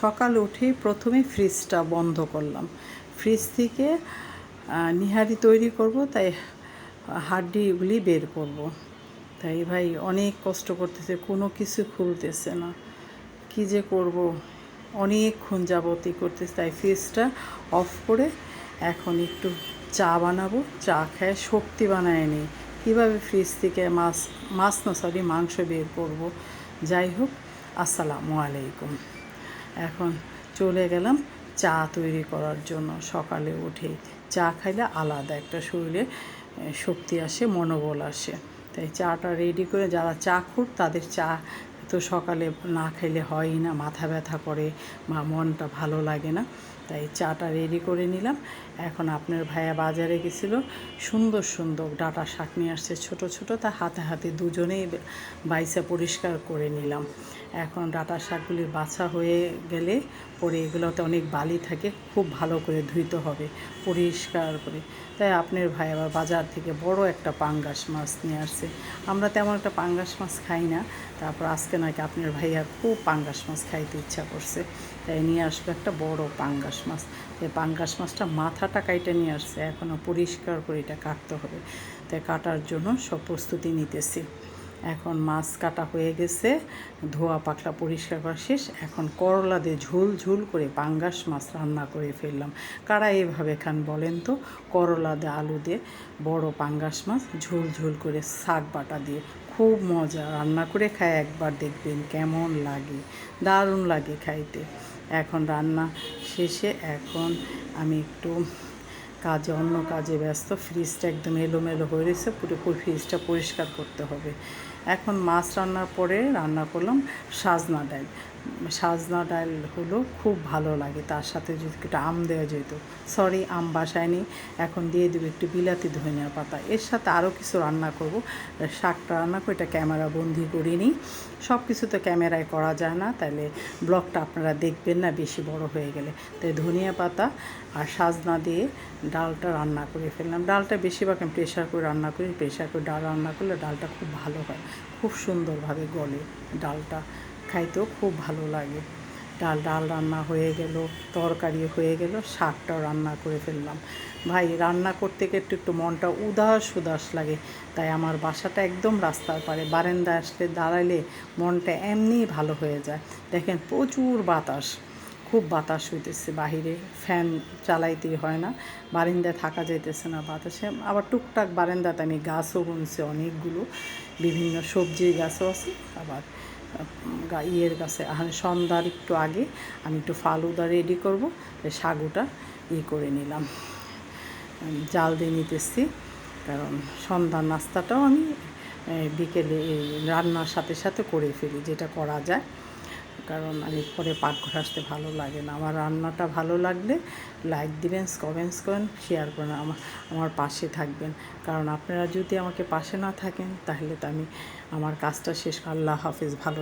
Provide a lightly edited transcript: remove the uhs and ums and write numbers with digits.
সকালে উঠে প্রথমে ফ্রিজটা বন্ধ করলাম। ফ্রিজ থেকে নিহারি তৈরি করব, তাই হাড্ডিগুলি বের করব। তাই ভাই অনেক কষ্ট করতেছে, কোনো কিছু খুলতেছে না, কি যে করব, অনেকক্ষণ যাবতই করতেছে। তাই ফ্রিজটা অফ করে এখন একটু চা বানাবো, চা খেয়ে শক্তি বানায় নিই। কীভাবে ফ্রিজ থেকে মাংস বের করব। যাই হোক, আসসালামু আলাইকুম। এখন চলে গেলাম চা তৈরি করার জন্য। সকালে উঠেই চা খাইলে আলাদা একটা শরীরে শক্তি আসে, মনোবল আসে। তাই চাটা রেডি করে, যারা চাখোর তাদের চা তো সকালে না খাইলে হয়ই না, মাথা ব্যথা করে বা মনটা ভালো লাগে না। তাই চাটা রেডি করে নিলাম। এখন আপনার ভাইয়া বাজারে গেছিলো, সুন্দর সুন্দর ডাঁটা শাক নিয়ে আসছে ছোটো ছোটো, তা হাতে হাতে দুজনেই বাইসা পরিষ্কার করে নিলাম। এখন ডাঁটা শাকগুলি বাছা হয়ে গেলে পরে এগুলোতে অনেক বালি থাকে, খুব ভালো করে ধুইতে হবে পরিষ্কার করে। তাই আপনার ভাই আবার বাজার থেকে বড় একটা পাঙ্গাস মাছ নিয়ে আসছে। আমরা তেমন একটা পাঙ্গাস মাছ খাই না, তারপর আজকে নাকি আপনার ভাইয়া খুব পাঙ্গাস মাছ খাইতে ইচ্ছা করছে, তাই নিয়ে আসবে একটা বড় পাঙ্গাস মাছ। তাই পাঙ্গাস মাছটা মাথাটা কাইটে নিয়ে আসছে, এখনও পরিষ্কার করে এটা কাটতে হবে। তাই কাটার জন্য সব প্রস্তুতি নিতেছি। এখন মাছ কাটা হয়ে গেছে, ধোয়া পাকলা পরিষ্কার করা শেষ। এখন করলা দিয়ে ঝোল ঝোল করে পাঙ্গাস মাছ রান্না করে ফেললাম। কারা এভাবে খান বলেন তো? করলা দিয়ে আলু দিয়ে বড় পাঙ্গাস মাছ ঝোল ঝোল করে শাক বাটা দিয়ে খুব মজা। রান্না করে খায় একবার, দেখবেন কেমন লাগে, দারুণ লাগে খাইতে। এখন রান্না শেষে এখন আমি একটু অন্য কাজে ব্যস্ত। ফ্রিজটা একদম এলোমেলো হয়ে রয়েছে, পুরো ফ্রিজটা পরিষ্কার করতে হবে। এখন মাছ রান্নার পরে রান্না করলাম সাজনা ডাল। সাজনা ডাল হলো খুব ভালো লাগে, তার সাথে যদি একটু আম দেওয়া যেত। সরি, আম বাসায় নেই, এখন দিয়ে দেবো একটু বিলাতি ধনিয়া পাতা। এর সাথে আরও কিছু রান্না করব। শাকটা রান্না করে এটা ক্যামেরা বন্দি করিনি, সব কিছু তো ক্যামেরায় করা যায় না, তাহলে ব্লগটা আপনারা দেখবেন না বেশি বড় হয়ে গেলে। তাই ধনিয়া পাতা আর সাজনা দিয়ে ডালটা রান্না করে ফেললাম। ডালটা বেশিরভাগ আমি প্রেশার করে রান্না করি। প্রেশার করে ডাল রান্না করলে ডালটা খুব ভালো হয়, খুব সুন্দরভাবে গলে। ডালটা খাইতেও খুব ভালো লাগে। ডাল রান্না হয়ে গেল, তরকারি হয়ে গেল, শাকটাও রান্না করে ফেললাম। ভাই, রান্না করতে একটু একটু মনটা উদাস উদাস লাগে। তাই আমার বাসাটা একদম রাস্তার পাড়ে, বারান্দায় আসলে দাঁড়ালে মনটা এমনিই ভালো হয়ে যায়। দেখেন প্রচুর বাতাস, খুব বাতাস হইতেছে বাহিরে, ফ্যান চালাইতেই হয় না, বারান্দায় থাকা যাইতেছে না বাতাসে। আবার টুকটাক বারান্দাতে আমি গাছও বুনছি অনেকগুলো, বিভিন্ন সবজির গাছও আছে, আবার ইয়ের গাছে। সন্ধ্যার একটু আগে আমি একটু ফালুদা রেডি করব, সাগুটা করে নিলাম, জাল দিয়ে নিতেছি। কারণ সন্ধ্যার নাস্তাটাও আমি বিকেলে রান্নার সাথে সাথে করে ফেলি, যেটা করা যায়। কারণ আমি পরে পাকঘর আসতে ভালো লাগে না। আমার রান্নাটা ভালো লাগলে লাইক দিবেন, কমেন্টস করেন, শেয়ার করেন, আমার পাশে থাকবেন। কারণ আপনারা যদি আমাকে পাশে না থাকেন তাহলে তো আমি আমার কাজটা শেষ। আল্লাহ হাফেজ, ভালো।